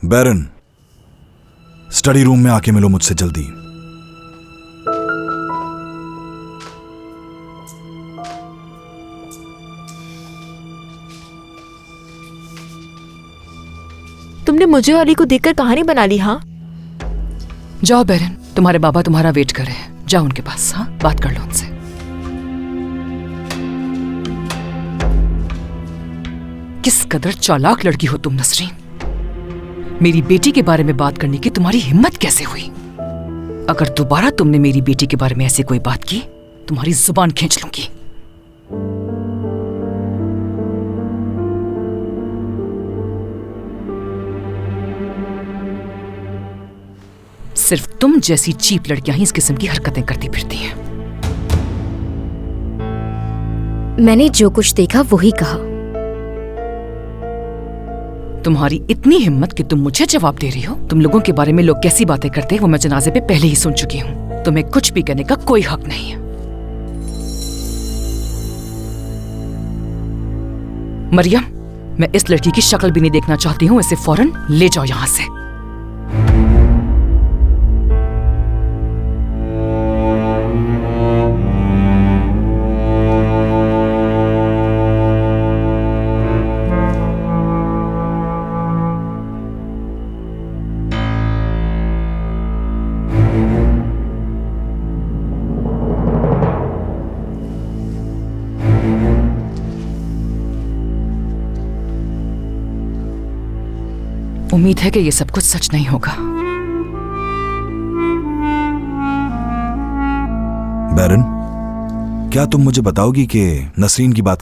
बैरन, study room में आके मिलो मुझसे जल्दी। तुमने मुझे और अली को देखकर कहानी बना ली। हाँ जाओ बैरन, तुम्हारे बाबा तुम्हारा वेट कर रहे हैं। जाओ उनके पास, हाँ बात कर लो उनसे। किस कदर चालाक लड़की हो तुम नसरीन। मेरी बेटी के बारे में बात करने की तुम्हारी हिम्मत कैसे हुई? अगर दोबारा तुमने मेरी बेटी के बारे में ऐसी कोई बात की, तुम्हारी जुबान खींच लूंगी। सिर्फ तुम जैसी चीप लड़कियां ही इस किस्म की हरकतें करती फिरती हैं। मैंने जो कुछ देखा वही कहा। तुम्हारी इतनी हिम्मत कि तुम मुझे जवाब दे रही हो? तुम लोगों के बारे में लोग कैसी बातें करते हैं वो मैं जनाजे पे पहले ही सुन चुकी हूँ। तुम्हें कुछ भी कहने का कोई हक नहीं है। मरियम, मैं इस लड़की की शक्ल भी नहीं देखना चाहती हूँ। इसे फौरन ले जाओ यहाँ से। उम्मीद है कि ये सब कुछ सच नहीं होगा। बैरन, क्या तुम मुझे बताओगी कि नसरीन की बात